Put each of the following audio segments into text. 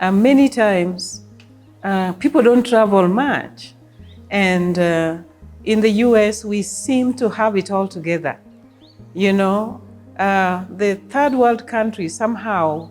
Many times, people don't travel much. And in the US, we seem to have it all together. You know, the third world countries somehow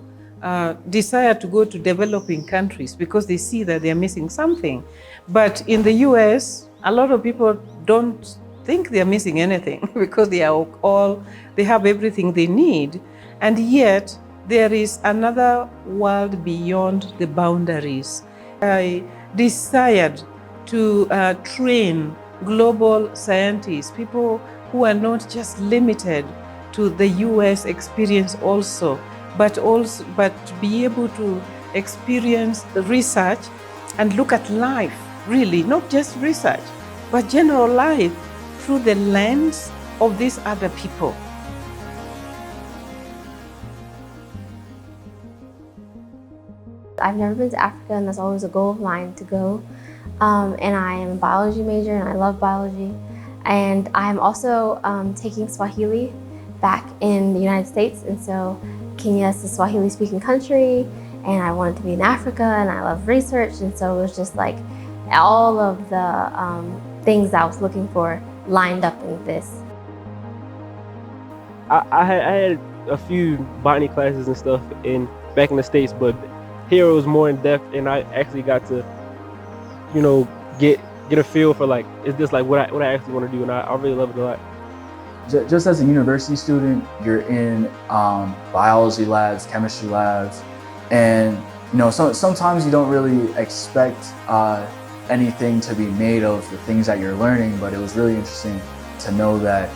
desire to go to developing countries because they see that they're missing something. But in the US, a lot of people don't think they're missing anything because they have everything they need. And yet, there is another world beyond the boundaries. I desired to train global scientists, people who are not just limited to the US experience also, but to be able to experience the research and look at life, really, not just research, but general life through the lens of these other people. I've never been to Africa, and that's always a goal of mine to go. And I am a biology major, and I love biology. And I'm also taking Swahili back in the United States. And so Kenya is a Swahili-speaking country, and I wanted to be in Africa, and I love research. And so it was just like all of the things I was looking for lined up in this. I had a few botany classes and stuff back in the States, but here it was more in depth, and I actually got to, you know, get a feel for like, is this like what I actually want to do, and I really love it a lot. Just as a university student, you're in biology labs, chemistry labs, and you know, sometimes you don't really expect anything to be made of the things that you're learning, but it was really interesting to know that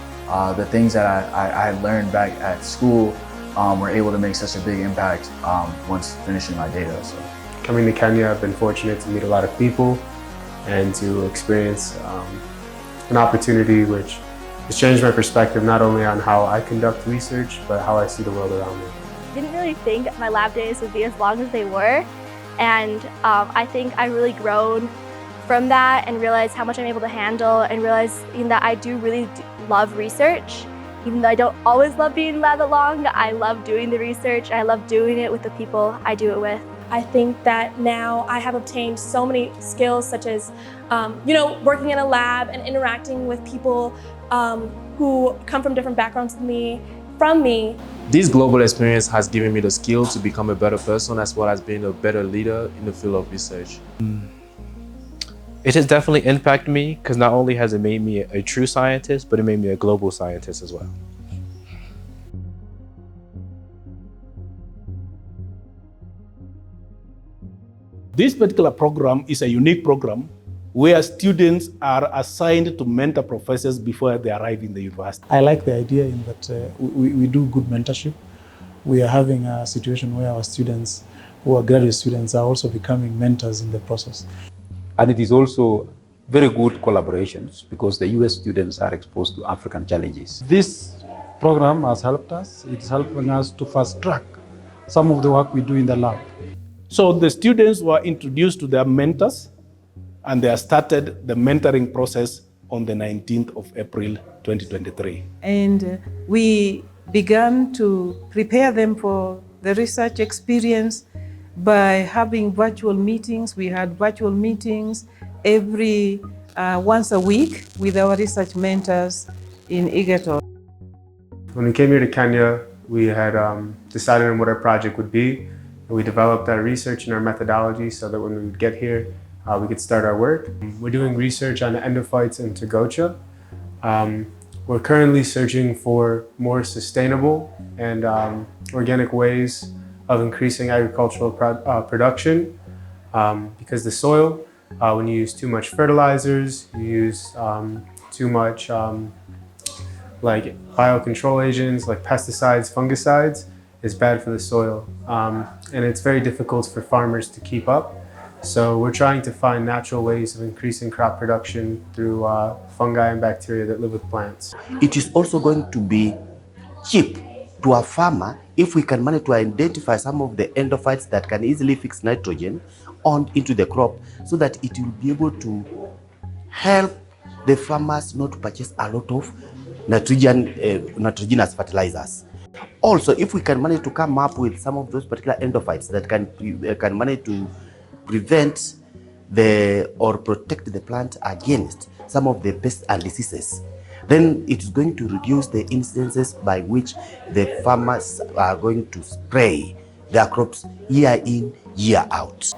the things that I had learned back at school were able to make such a big impact once finishing my data. So. Coming to Kenya, I've been fortunate to meet a lot of people and to experience an opportunity which has changed my perspective not only on how I conduct research, but how I see the world around me. I didn't really think my lab days would be as long as they were, and I think I've really grown from that and realized how much I'm able to handle, and realized that I do really love research. Even though I don't always love being in lab that long, I love doing the research. I love doing it with the people I do it with. I think that now I have obtained so many skills, such as working in a lab and interacting with people who come from different backgrounds from me. This global experience has given me the skill to become a better person, as well as being a better leader in the field of research. It has definitely impacted me, because not only has it made me a true scientist, but it made me a global scientist as well. This particular program is a unique program where students are assigned to mentor professors before they arrive in the university. I like the idea in that we do good mentorship. We are having a situation where our students, who are graduate students, are also becoming mentors in the process. And it is also very good collaborations because the US students are exposed to African challenges. This program has helped us. It's helping us to fast track some of the work we do in the lab. So the students were introduced to their mentors, and they started the mentoring process on the 19th of April, 2023. And we began to prepare them for the research experience by having virtual meetings. We had virtual meetings once a week with our research mentors in Egerton. When we came here to Kenya, we had decided on what our project would be. And we developed our research and our methodology so that when we would get here, we could start our work. We're doing research on endophytes and Togocha. We're currently searching for more sustainable and organic ways of increasing agricultural production because the soil, when you use too much fertilizers, you use too much like biocontrol agents like pesticides, fungicides, is bad for the soil. And it's very difficult for farmers to keep up. So we're trying to find natural ways of increasing crop production through fungi and bacteria that live with plants. It is also going to be cheap to a farmer if we can manage to identify some of the endophytes that can easily fix nitrogen into the crop, so that it will be able to help the farmers not to purchase a lot of nitrogenous fertilizers. Also, if we can manage to come up with some of those particular endophytes that can manage to prevent or protect the plant against some of the pests and diseases, then it's going to reduce the incidences by which the farmers are going to spray their crops year in, year out.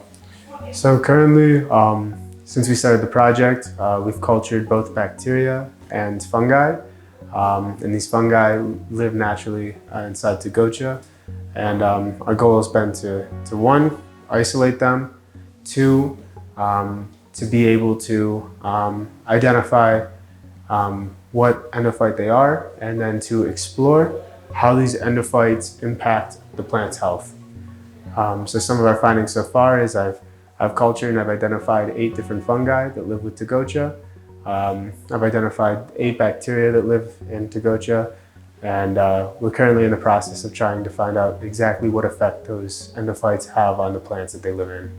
So currently, since we started the project, we've cultured both bacteria and fungi. And these fungi live naturally inside Togocha. And our goal has been to one, isolate them, two, to be able to identify what endophyte they are, and then to explore how these endophytes impact the plant's health. So some of our findings so far is I've cultured and I've identified 8 different fungi that live with Togocha. I've identified 8 bacteria that live in Togocha, and we're currently in the process of trying to find out exactly what effect those endophytes have on the plants that they live in.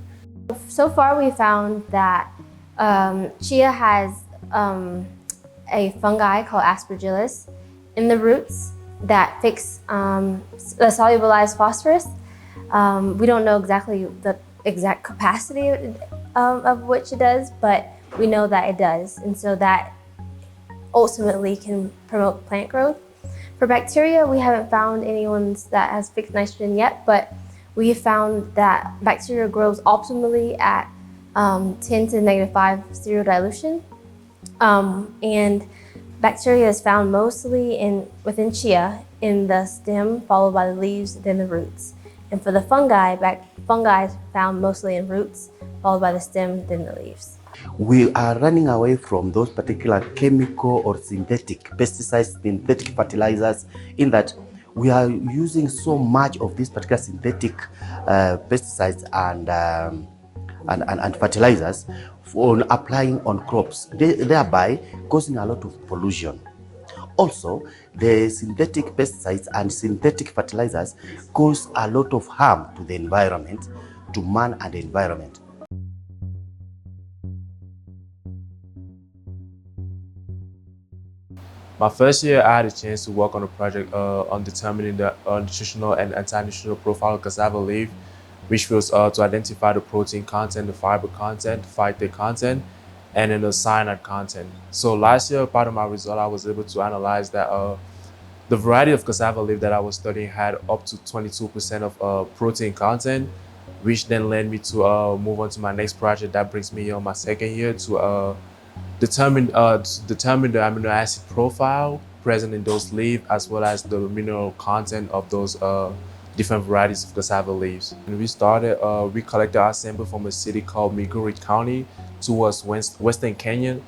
So far we found that chia has a fungi called Aspergillus in the roots that fix the solubilized phosphorus. We don't know exactly the exact capacity of which it does, but we know that it does, and so that ultimately can promote plant growth. For bacteria, we haven't found any ones that has fixed nitrogen yet, but we have found that bacteria grows optimally at 10 to the -5 zero dilution. And bacteria is found mostly within chia, in the stem, followed by the leaves, then the roots. And for the fungi, fungi is found mostly in roots, followed by the stem, then the leaves. We are running away from those particular chemical or synthetic pesticides, synthetic fertilizers, in that we are using so much of these particular synthetic pesticides and fertilizers for applying on crops, thereby causing a lot of pollution. Also, the synthetic pesticides and synthetic fertilizers cause a lot of harm to the environment, to man and the environment. My first year, I had a chance to work on a project on determining the nutritional and anti-nutritional profile of cassava leaf, which was to identify the protein content, the fiber content, phytate content, and then the cyanide content. So last year, part of my result, I was able to analyze that the variety of cassava leaf that I was studying had up to 22% of protein content, which then led me to move on to my next project. That brings me on my second year to determine the amino acid profile present in those leaves, as well as the mineral content of those different varieties of cassava leaves. And we started, we collected our sample from a city called Migori County towards Western Kenya.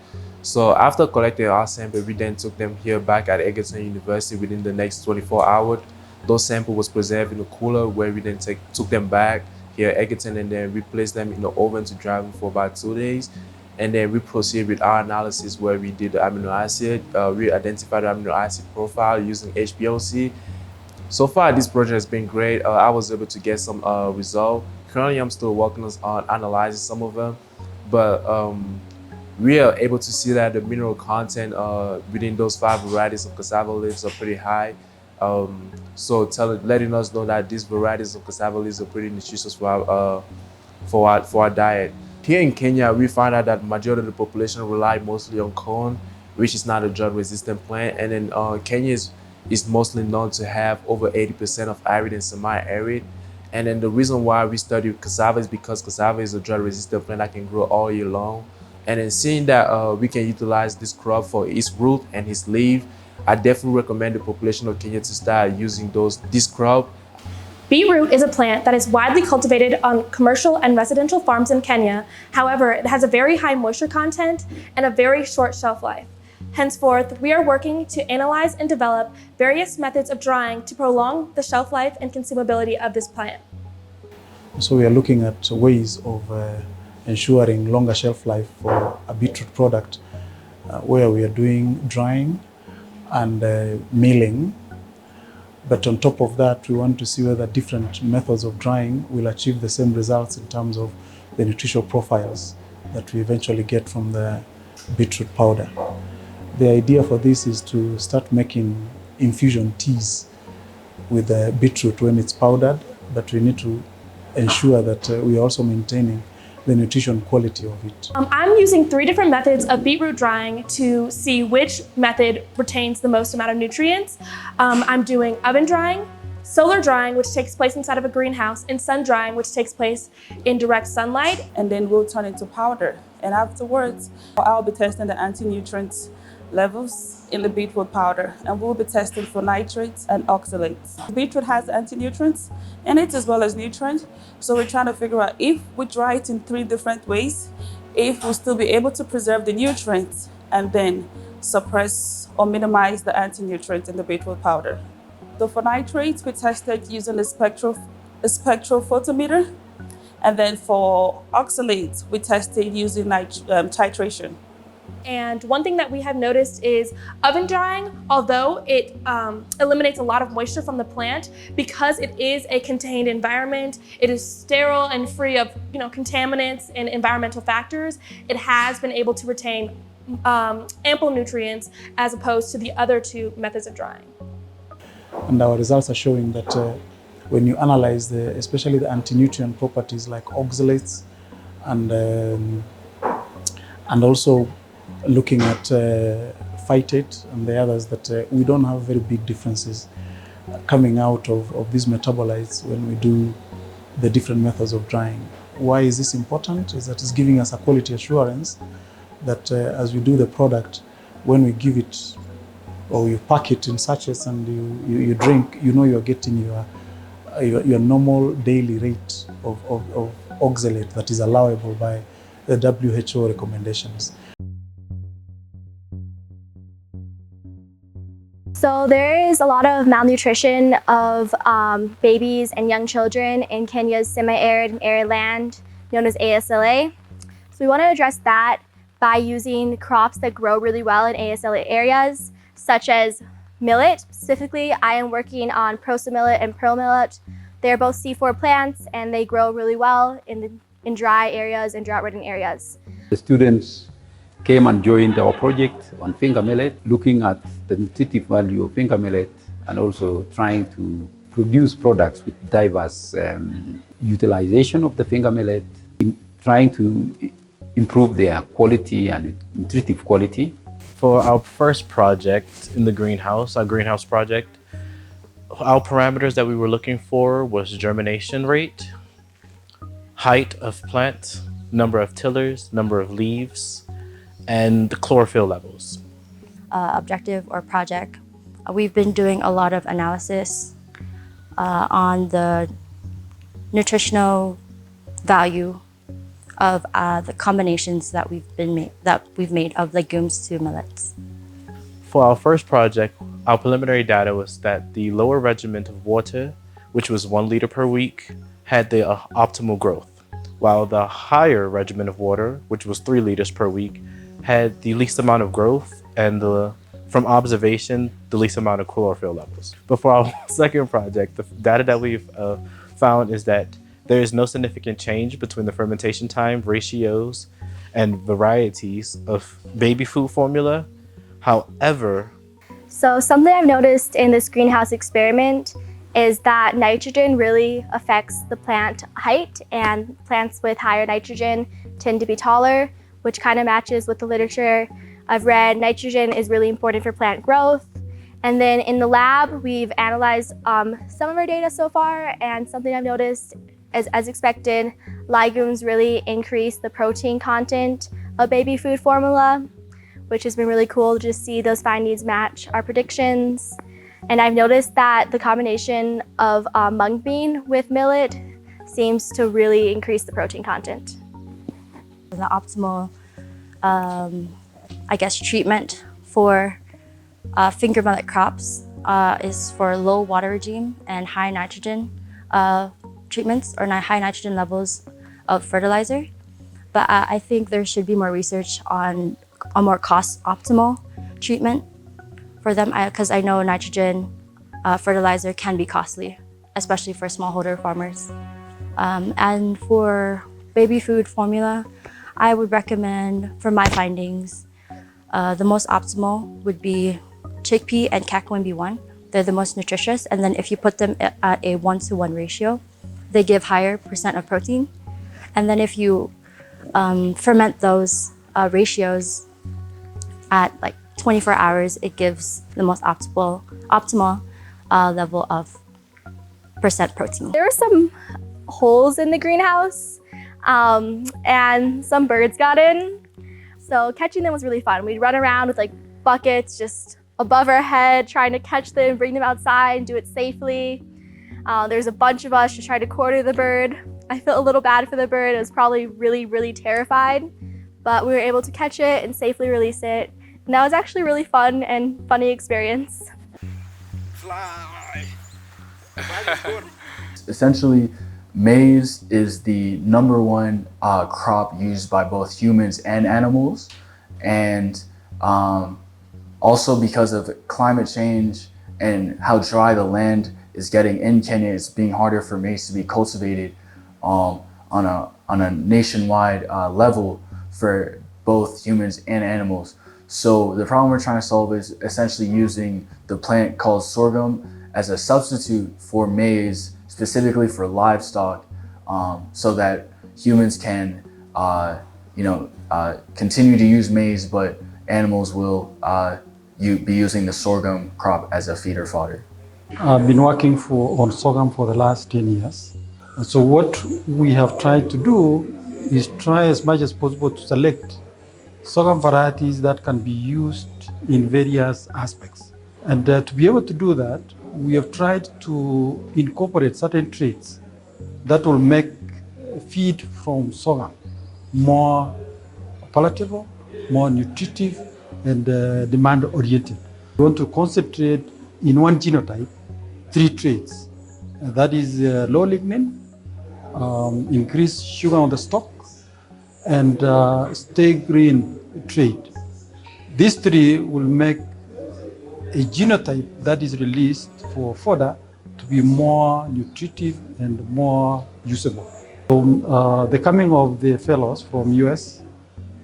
So after collecting our sample, we then took them here back at Egerton University within the next 24 hours. Those samples was preserved in a cooler where we then took them back here at Egerton, and then we placed them in the oven to dry them for about 2 days. And then we proceed with our analysis where we did the amino acid. We identified the amino acid profile using HPLC. So far, this project has been great. I was able to get some results. Currently, I'm still working on analyzing some of them, but we are able to see that the mineral content within those 5 varieties of cassava leaves are pretty high. So letting us know that these varieties of cassava leaves are pretty nutritious for our diet. Here in Kenya, we find out that the majority of the population rely mostly on corn, which is not a drought-resistant plant. And then Kenya is mostly known to have over 80% of arid and semi-arid. And then the reason why we study cassava is because cassava is a drought-resistant plant that can grow all year long. And then seeing that we can utilize this crop for its root and its leaf, I definitely recommend the population of Kenya to start using this crop. Beetroot is a plant that is widely cultivated on commercial and residential farms in Kenya. However, it has a very high moisture content and a very short shelf life. Henceforth, we are working to analyze and develop various methods of drying to prolong the shelf life and consumability of this plant. So we are looking at ways of ensuring longer shelf life for a beetroot product, where we are doing drying and milling. But on top of that, we want to see whether different methods of drying will achieve the same results in terms of the nutritional profiles that we eventually get from the beetroot powder. The idea for this is to start making infusion teas with the beetroot when it's powdered, but we need to ensure that we are also maintaining the nutrition quality of it. I'm using 3 different methods of beetroot drying to see which method retains the most amount of nutrients. I'm doing oven drying, solar drying, which takes place inside of a greenhouse, and sun drying, which takes place in direct sunlight. And then we'll turn it to powder. And afterwards, I'll be testing the anti-nutrients levels in the beetroot powder, and we'll be testing for nitrates and oxalates. Beetroot has anti-nutrients in it as well as nutrients, so we're trying to figure out if we dry it in 3 different ways, if we'll still be able to preserve the nutrients and then suppress or minimize the anti-nutrients in the beetroot powder. So for nitrates, we tested using a spectrophotometer, and then for oxalates, we tested using titration. And one thing that we have noticed is oven drying, although it eliminates a lot of moisture from the plant, because it is a contained environment, it is sterile and free of contaminants and environmental factors, it has been able to retain ample nutrients as opposed to the other 2 methods of drying. And our results are showing that when you analyze especially the anti-nutrient properties like oxalates and also looking at phytate and the others, that we don't have very big differences coming out of these metabolites when we do the different methods of drying. Why is this important? Is that it's giving us a quality assurance that as we do the product, when we give it or you pack it in sachets and you drink, you're getting your normal daily rate of oxalate that is allowable by the WHO recommendations. So there is a lot of malnutrition of babies and young children in Kenya's semi-arid and arid land known as ASLA. So we want to address that by using crops that grow really well in ASLA areas, such as millet. Specifically, I am working on proso millet and pearl millet. They're both C4 plants and they grow really well in dry areas and drought-ridden areas. The students came and joined our project on finger millet, looking at the nutritive value of finger millet and also trying to produce products with diverse utilization of the finger millet, trying to improve their quality and nutritive quality. For our first project in the greenhouse, our greenhouse project, our parameters that we were looking for was germination rate, height of plant, number of tillers, number of leaves, and the chlorophyll levels. Objective or project, we've been doing a lot of analysis on the nutritional value of the combinations that we've made of legumes to millets. For our first project, our preliminary data was that the lower regimen of water, which was 1 liter per week, had the optimal growth, while the higher regimen of water, which was 3 liters per week, had the least amount of growth and from observation, the least amount of chlorophyll levels. But for our second project, the data that we've found is that there is no significant change between the fermentation time, ratios, and varieties of baby food formula. However, so something I've noticed in this greenhouse experiment is that nitrogen really affects the plant height, and plants with higher nitrogen tend to be taller, which kind of matches with the literature. I've read nitrogen is really important for plant growth. And then in the lab, we've analyzed some of our data so far, and something I've noticed is, as expected, legumes really increase the protein content of baby food formula, which has been really cool to just see those findings match our predictions. And I've noticed that the combination of mung bean with millet seems to really increase the protein content. The optimal, treatment for finger millet crops is for low water regime and high nitrogen treatments or high nitrogen levels of fertilizer. But I think there should be more research on a more cost optimal treatment for them, because I know nitrogen fertilizer can be costly, especially for smallholder farmers. And for baby food formula, I would recommend, for my findings, the most optimal would be chickpea and cacoin B1. they're the most nutritious. And then if you put them at a 1-to-1 ratio, they give higher % of protein. And then if you ferment those ratios at like 24 hours, it gives the most optimal level of % protein. There were some holes in the greenhouse and some birds got in. So catching them was really fun. We'd run around with like buckets just above our head, trying to catch them, bring them outside and do it safely. There's a bunch of us just trying to corner the bird. I felt a little bad for the bird. It was probably really, really terrified, but we were able to catch it and safely release it. And that was actually a really fun and funny experience. Fly. Essentially, maize is the #1 crop used by both humans and animals. And also because of climate change and how dry the land is getting in Kenya, it's being harder for maize to be cultivated on a nationwide level for both humans and animals. So the problem we're trying to solve is essentially using the plant called sorghum as a substitute for maize, specifically for livestock, so that humans can continue to use maize, but animals will be using the sorghum crop as a feeder fodder. I've been working on sorghum for the last 10 years. And so what we have tried to do is try as much as possible to select sorghum varieties that can be used in various aspects. And to be able to do that, we have tried to incorporate certain traits that will make feed from sorghum more palatable, more nutritive, and demand-oriented. We want to concentrate in one genotype, 3 traits. That is low lignin, increased sugar on the stalk, and stay green trait. These 3 will make a genotype that is released for fodder to be more nutritive and more usable. So, the coming of the fellows from US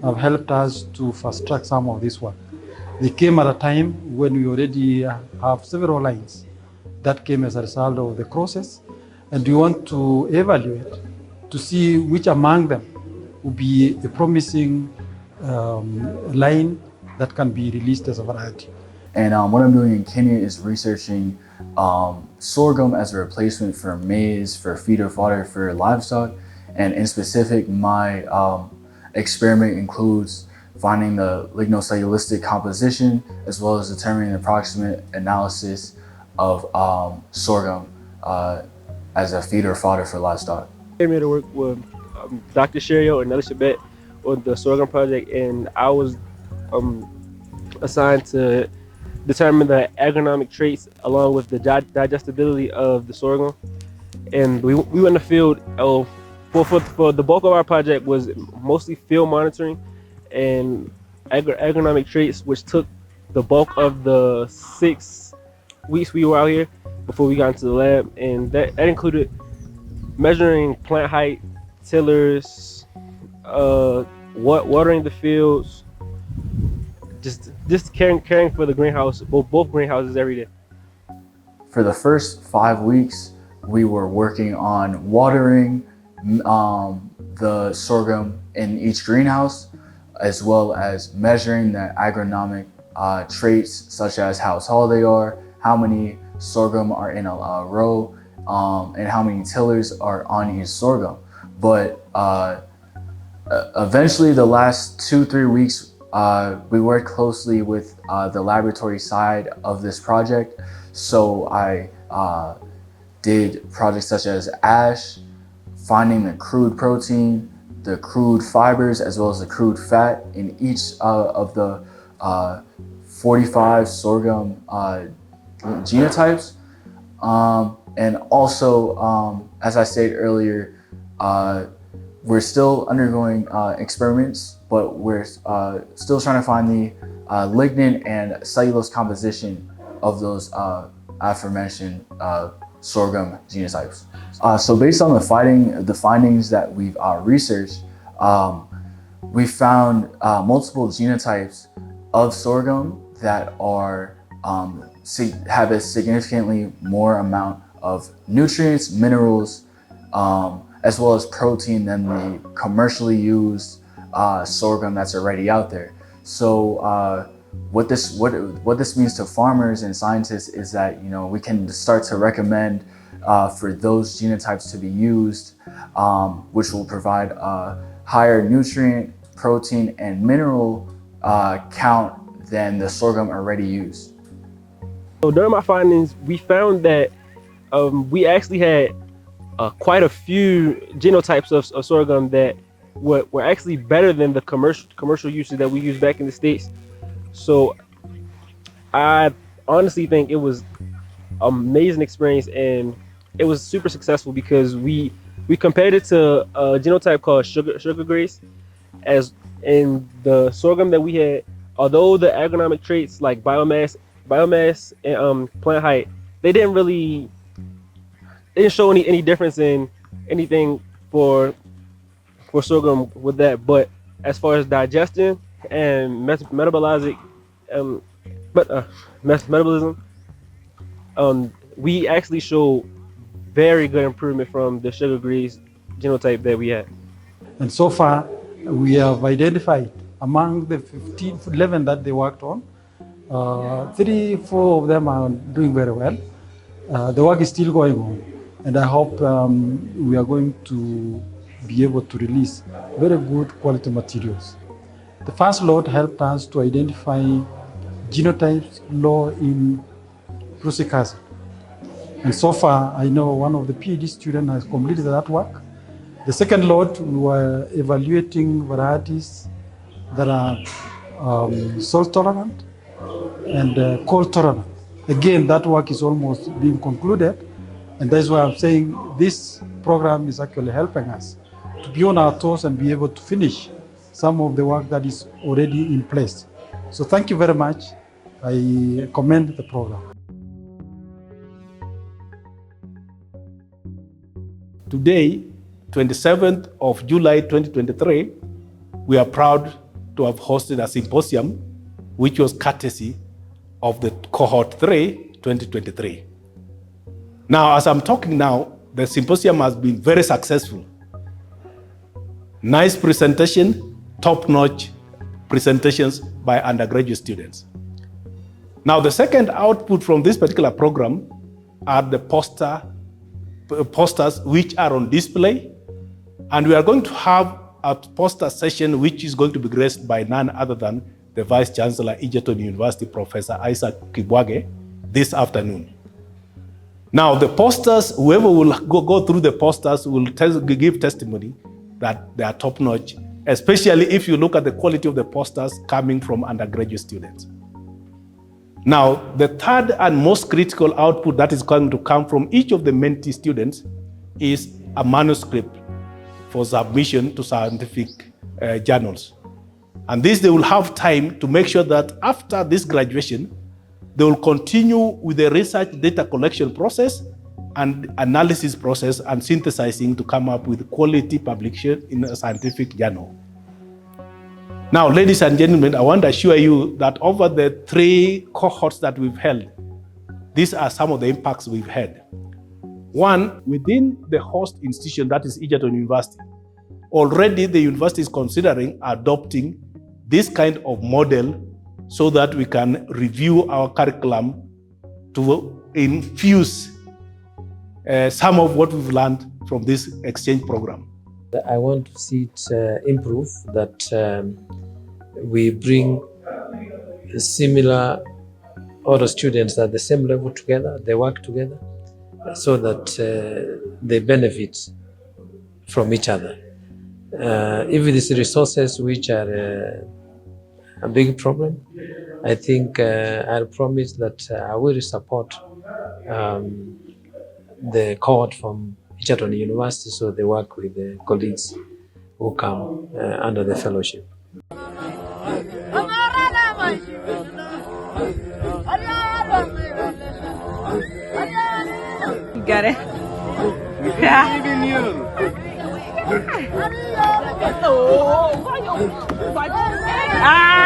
have helped us to fast track some of this work. They came at a time when we already have several lines that came as a result of the process, and we want to evaluate to see which among them will be a promising line that can be released as a variety. And what I'm doing in Kenya is researching sorghum as a replacement for maize, for feeder fodder for livestock. And in specific, my experiment includes finding the lignocellulosic composition, as well as determining the approximate analysis of sorghum as a feeder fodder for livestock. I came here to work with Dr. Sherio and Elisabeth on the sorghum project, and I was assigned to determine the agronomic traits along with the digestibility of the sorghum. And we went in the field. For the bulk of our project was mostly field monitoring and agronomic traits, which took the bulk of the 6 weeks we were out here before we got into the lab. And that included measuring plant height, tillers, watering the fields, just caring for the greenhouse, both greenhouses every day. For the first 5 weeks, we were working on watering the sorghum in each greenhouse, as well as measuring the agronomic traits, such as how tall they are, how many sorghum are in a row, and how many tillers are on each sorghum. But eventually, the last 2-3 weeks, we worked closely with the laboratory side of this project. So I did projects such as ash, finding the crude protein, the crude fibers, as well as the crude fat in each of the 45 sorghum genotypes. And also, as I stated earlier, we're still undergoing experiments, but we're still trying to find the lignin and cellulose composition of those aforementioned sorghum genotypes. So based on the findings that we've researched, we found multiple genotypes of sorghum that are have a significantly more amount of nutrients, minerals, as well as protein than the commercially used sorghum that's already out there. So what this means to farmers and scientists is that we can start to recommend for those genotypes to be used, which will provide a higher nutrient, protein, and mineral count than the sorghum already used. So during my findings, we found that we actually had quite a few genotypes of sorghum that were actually better than the commercial uses that we use back in the States. So I honestly think it was an amazing experience, and it was super successful because we compared it to a genotype called sugar grace, as in the sorghum that we had. Although the agronomic traits like biomass and plant height, they didn't show any difference in anything for sorghum with that. But as far as digestion and metabolism, we actually showed very good improvement from the sugar grace genotype that we had. And so far, we have identified among the 11 that they worked on, 3-4 of them are doing very well. The work is still going on, and I hope we are going to be able to release very good quality materials. The first lot helped us to identify genotypes low in prussic acid. And so far, I know one of the PhD students has completed that work. The second lot, we were evaluating varieties that are salt tolerant and cold tolerant. Again, that work is almost being concluded, and that's why I'm saying this program is actually helping us to be on our toes and be able to finish some of the work that is already in place. So thank you very much. I commend the program. Today, 27th of July 2023, we are proud to have hosted a symposium which was courtesy of the cohort 3 2023. Now, as I'm talking now, the symposium has been very successful. Nice presentation, top-notch presentations by undergraduate students. Now, the second output from this particular program are the posters which are on display, and we are going to have a poster session which is going to be graced by none other than the Vice Chancellor, Egerton University, Professor Isaac Kibwage, this afternoon. Now, the posters, whoever will go through the posters will give testimony that they are top-notch, especially if you look at the quality of the posters coming from undergraduate students. Now, the third and most critical output that is going to come from each of the mentee students is a manuscript for submission to scientific journals. And this, they will have time to make sure that after this graduation, they will continue with the research data collection process and analysis process and synthesizing to come up with quality publication in a scientific journal. Now, ladies and gentlemen, I want to assure you that over the 3 cohorts that we've held, these are some of the impacts we've had. One, within the host institution, that is Egerton University, already the university is considering adopting this kind of model so that we can review our curriculum to infuse some of what we've learned from this exchange program. I want to see it improve, that we bring similar order students at the same level together, they work together, so that they benefit from each other. If it is resources which are a big problem, I think I'll promise that I will support the cohort from Egerton University, so they work with the colleagues who come under the fellowship. You got it? Yeah. Ah!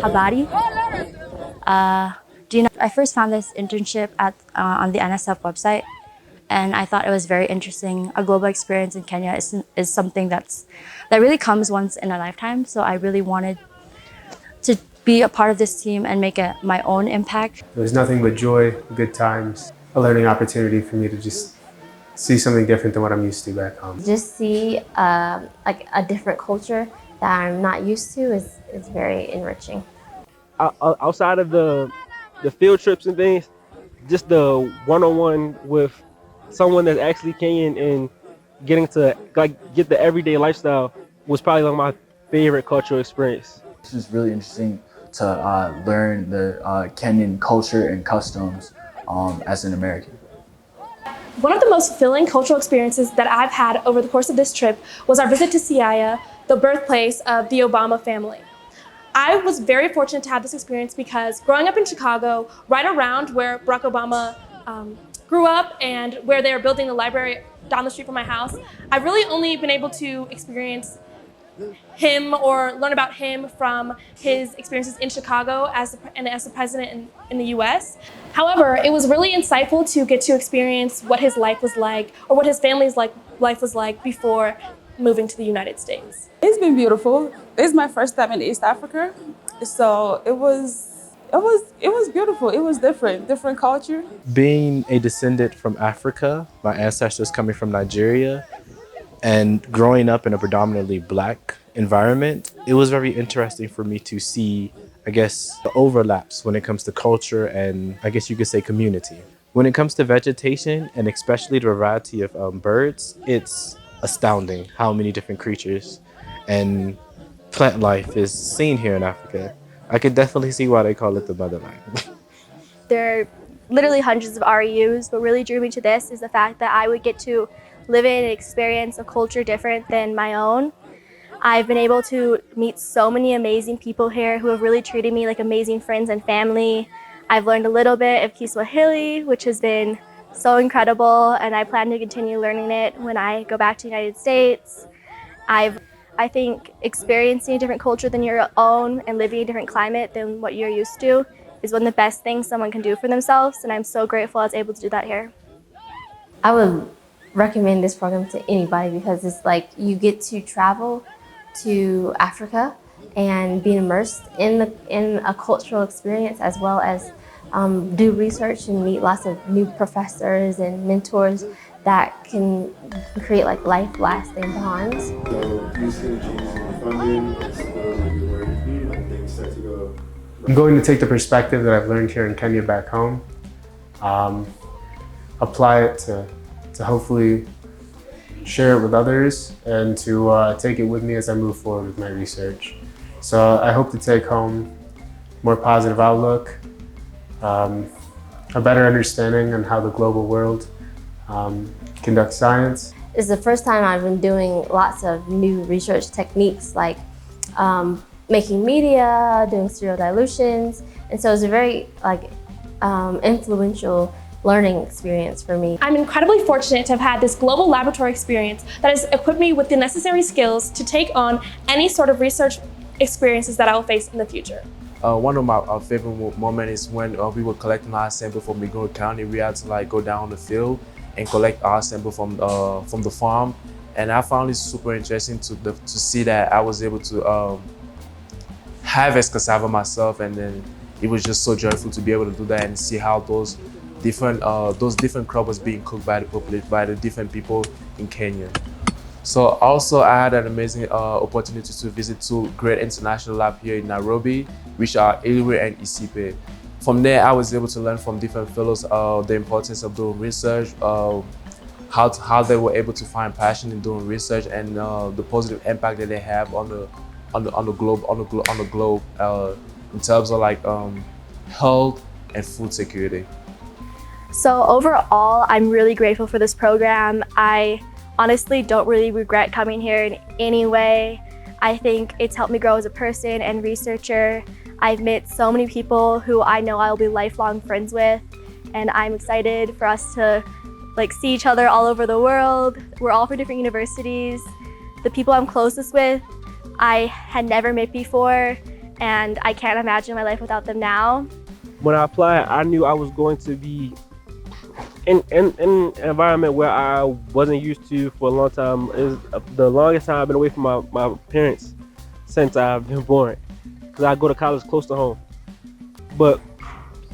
habari. I first found this internship on the NSF website, and I thought it was very interesting. A global experience in Kenya is something that really comes once in a lifetime, so I really wanted to be a part of this team and make my own impact. There's nothing but joy, good times, a learning opportunity for me to just see something different than what I'm used to back home. Just see like a different culture that I'm not used to is very enriching. Outside of the field trips and things, just the one-on-one with someone that's actually Kenyan and getting to get the everyday lifestyle was probably like my favorite cultural experience. It's just really interesting to learn the Kenyan culture and customs as an American. One of the most fulfilling cultural experiences that I've had over the course of this trip was our visit to Siaya, the birthplace of the Obama family. I was very fortunate to have this experience because growing up in Chicago, right around where Barack Obama grew up and where they are building the library down the street from my house, I've really only been able to experience him or learn about him from his experiences in Chicago as the president in the US. However, it was really insightful to get to experience what his life was like or what his family's life was like before moving to the United States. It's been beautiful. This is my first time in East Africa, so it was beautiful. It was different culture. Being a descendant from Africa, my ancestors coming from Nigeria, and growing up in a predominantly Black environment, it was very interesting for me to see, I guess, the overlaps when it comes to culture and, I guess you could say, community. When it comes to vegetation, and especially the variety of birds, it's astounding how many different creatures and plant life is seen here in Africa. I could definitely see why they call it the motherland. There are literally hundreds of REUs. What really drew me to this is the fact that I would get to live in and experience a culture different than my own. I've been able to meet so many amazing people here who have really treated me like amazing friends and family. I've learned a little bit of Kiswahili, which has been so incredible, and I plan to continue learning it when I go back to the United States. I think experiencing a different culture than your own and living in a different climate than what you're used to is one of the best things someone can do for themselves, and I'm so grateful I was able to do that here. I would recommend this program to anybody because it's like you get to travel to Africa and be immersed in a cultural experience, as well as do research and meet lots of new professors and mentors that can create like life-lasting bonds. I'm going to take the perspective that I've learned here in Kenya back home, apply it to hopefully share it with others and to take it with me as I move forward with my research. So I hope to take home more positive outlook, a better understanding on how the global world conducts science. It's the first time I've been doing lots of new research techniques like making media, doing serial dilutions, and so it's a very influential learning experience for me. I'm incredibly fortunate to have had this global laboratory experience that has equipped me with the necessary skills to take on any sort of research experiences that I will face in the future. One of my favorite moments is when we were collecting our sample from Egerton County. We had to go down the field and collect our sample from the farm, and I found it super interesting to see that I was able to harvest cassava myself, and then it was just so joyful to be able to do that and see how those different crops was being cooked by the different people in Kenya. So also I had an amazing opportunity to visit two great international labs here in Nairobi, which are Ilwe and Isipe. From there, I was able to learn from different fellows the importance of doing research, how they were able to find passion in doing research, and the positive impact that they have on the globe in terms of health and food security. So overall, I'm really grateful for this program. I honestly don't really regret coming here in any way. I think it's helped me grow as a person and researcher. I've met so many people who I know I'll be lifelong friends with, and I'm excited for us to see each other all over the world. We're all from different universities. The people I'm closest with, I had never met before, and I can't imagine my life without them now. When I applied, I knew I was going to be in an environment where I wasn't used to for a long time. It's the longest time I've been away from my parents since I've been born, because I go to college close to home. But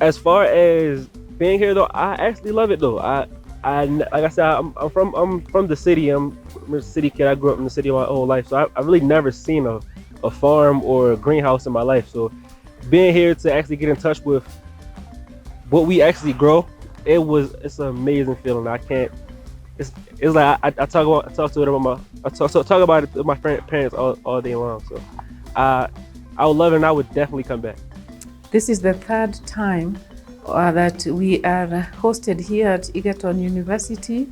as far as being here though, I actually love it though. I like I said, I'm from the city. I'm a city kid. I grew up in the city my whole life, so I've really never seen a farm or a greenhouse in my life. So being here to actually get in touch with what we actually grow, it's an amazing feeling. I can't. It's like I talk about it with my parents all day long. So I would love it, and I would definitely come back. This is the third time that we are hosted here at Egerton University,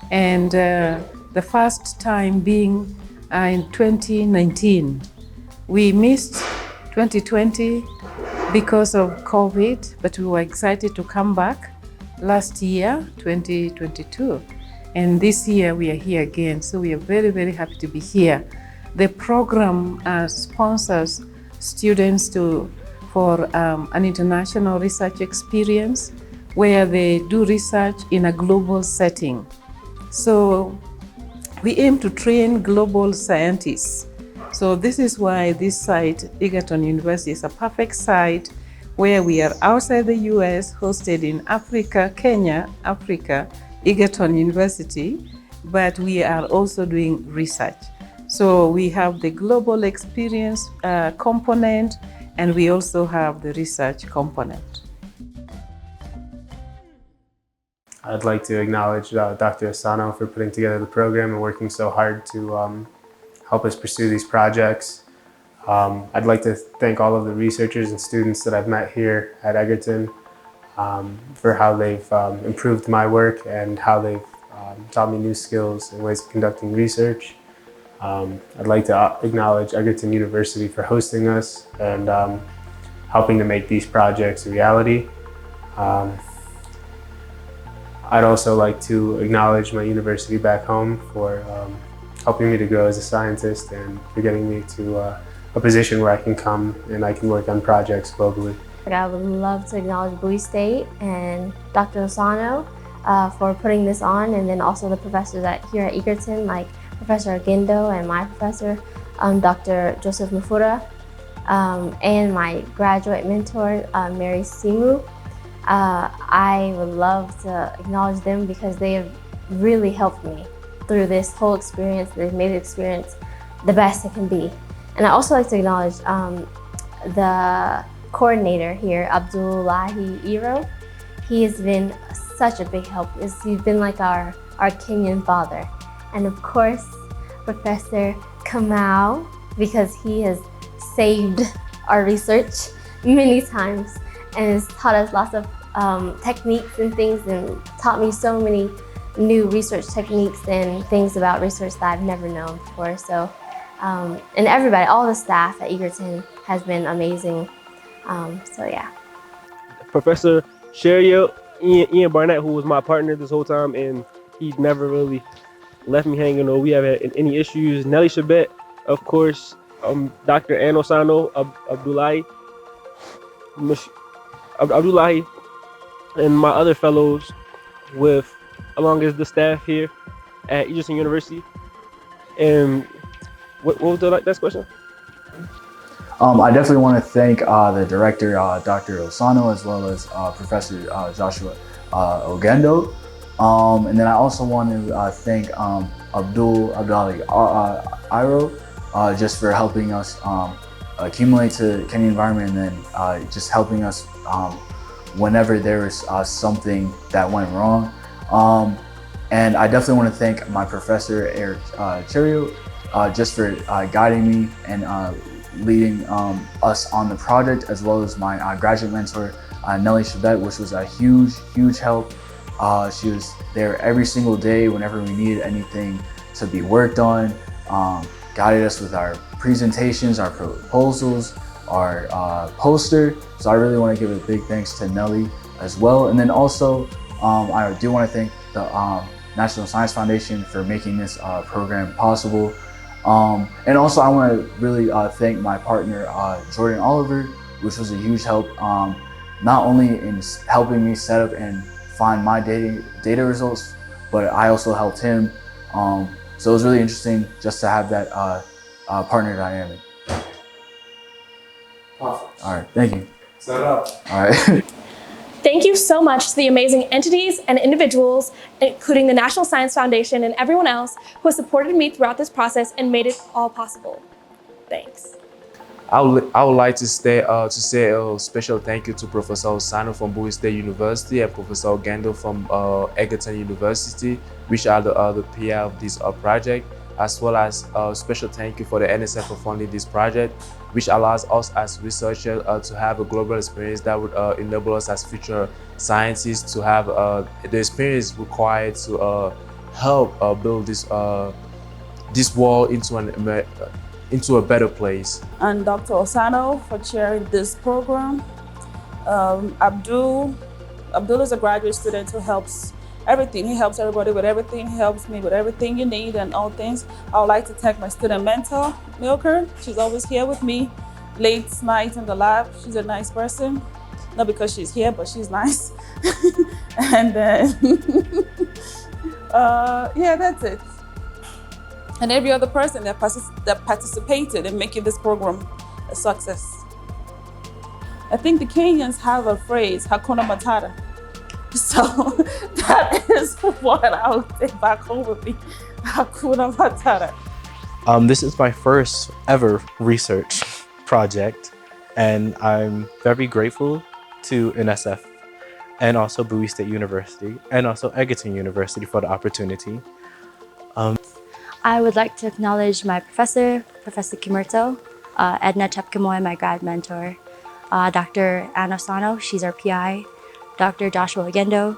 and the first time being in 2019. We missed 2020 because of COVID, but we were excited to come back last year, 2022. And this year we are here again, so we are very, very happy to be here. The program sponsors students for an international research experience where they do research in a global setting. So we aim to train global scientists. So this is why this site, Egerton University, is a perfect site where we are outside the US, hosted in Africa, Kenya, Africa, Egerton University, but we are also doing research. So we have the global experience component, and we also have the research component. I'd like to acknowledge Dr. Asano for putting together the program and working so hard to help us pursue these projects. I'd like to thank all of the researchers and students that I've met here at Egerton for how they've improved my work and how they've taught me new skills and ways of conducting research. I'd like to acknowledge Egerton University for hosting us and helping to make these projects a reality. I'd also like to acknowledge my university back home for helping me to grow as a scientist and for getting me to a position where I can come and I can work on projects globally. I would love to acknowledge Bowie State and Dr. Asano for putting this on, and then also the professors here at Egerton, like Professor Gendo and my professor, Dr. Joseph Mufura, and my graduate mentor, Mary Simu. I would love to acknowledge them because they have really helped me through this whole experience. They've made the experience the best it can be. And I also like to acknowledge the coordinator here, Abdullahi Iro. He has been such a big help. He's been like our Kenyan father. And of course, Professor Kamau, because he has saved our research many times and has taught us lots of techniques and things, and taught me so many new research techniques and things about research that I've never known before. So, and everybody, all the staff at Egerton has been amazing. So yeah. Professor Sherio, Ian Barnett, who was my partner this whole time, and he never really left me hanging or we haven't had any issues. Nelly Shabet, of course, Dr. Anosano, Abdullahi, and my other fellows along as the staff here at Egerton University. And what was the next question? I definitely want to thank the director, Dr. Osano, as well as Professor Joshua Ogendo. And then I also want to thank Abdullahi Iro just for helping us accumulate to Kenyan environment, and then just helping us whenever there was something that went wrong. And I definitely want to thank my professor, Eric Cherio, just for guiding me and leading us on the project, as well as my graduate mentor, Nelly Shabet, which was a huge help. She was there every single day whenever we needed anything to be worked on, guided us with our presentations, our proposals, our poster. So I really want to give a big thanks to Nelly as well. And then also, I do want to thank the National Science Foundation for making this program possible. And also I want to really thank my partner, Jordan Oliver, which was a huge help, not only in helping me set up and find my data results, but I also helped him. So it was really interesting just to have that partner dynamic. Perfect. All right, thank you. Set up. All right. Thank you so much to the amazing entities and individuals, including the National Science Foundation and everyone else who has supported me throughout this process and made it all possible. Thanks. I would like to say a special thank you to Professor Osano from Bowie State University and Professor Gendo from Egerton University, which are the other PI of this project, as well as a special thank you for the NSF for funding this project, which allows us as researchers to have a global experience that would enable us as future scientists to have the experience required to help build this world into a better place. And Dr. Osano for chairing this program. Abdul is a graduate student who helps everything. He helps everybody with everything. He helps me with everything you need and all things. I would like to thank my student mentor, Milker. She's always here with me, late night in the lab. She's a nice person. Not because she's here, but she's nice. And yeah, that's it. And every other person that participated in making this program a success. I think the Kenyans have a phrase, Hakuna Matata. So that is what I'll take back home with me, Hakuna Matata. This is my first ever research project, and I'm very grateful to NSF and also Bowie State University and also Egerton University for the opportunity. I would like to acknowledge my professor, Professor Kimerto, Edna Chepkemoy, my grad mentor, Dr. Anna Sano, she's our PI, Dr. Joshua Agendo,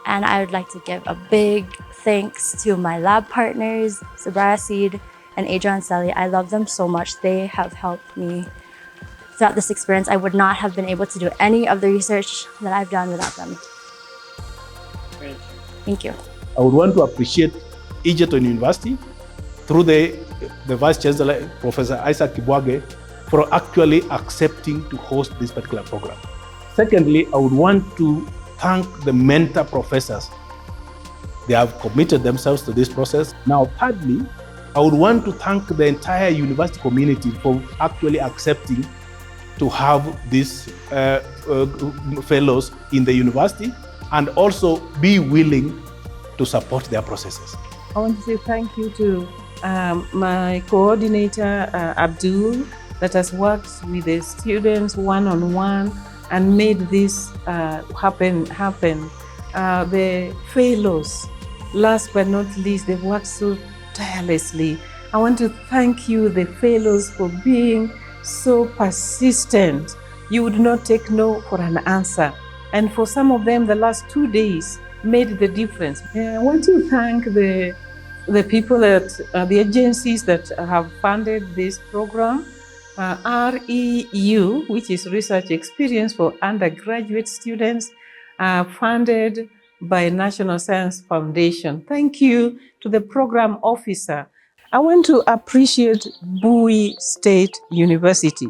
and I would like to give a big thanks to my lab partners, Sabraya Seed and Adrian Selly. I love them so much. They have helped me throughout this experience. I would not have been able to do any of the research that I've done without them. Thank you. Thank you. I would want to appreciate Egerton University through the Vice Chancellor, Professor Isaac Kibwage, for actually accepting to host this particular program. Secondly, I would want to thank the mentor professors. They have committed themselves to this process. Now, thirdly, I would want to thank the entire university community for actually accepting to have these fellows in the university and also be willing to support their processes. I want to say thank you to my coordinator, Abdul, that has worked with the students one-on-one and made this happen. The fellows, last but not least, they've worked so tirelessly. I want to thank you, the fellows, for being so persistent. You would not take no for an answer. And for some of them, the last 2 days made the difference. I want to thank the people the agencies that have funded this program. REU, which is Research Experience for Undergraduate Students, funded by National Science Foundation. Thank you to the program officer. I want to appreciate Bowie State University.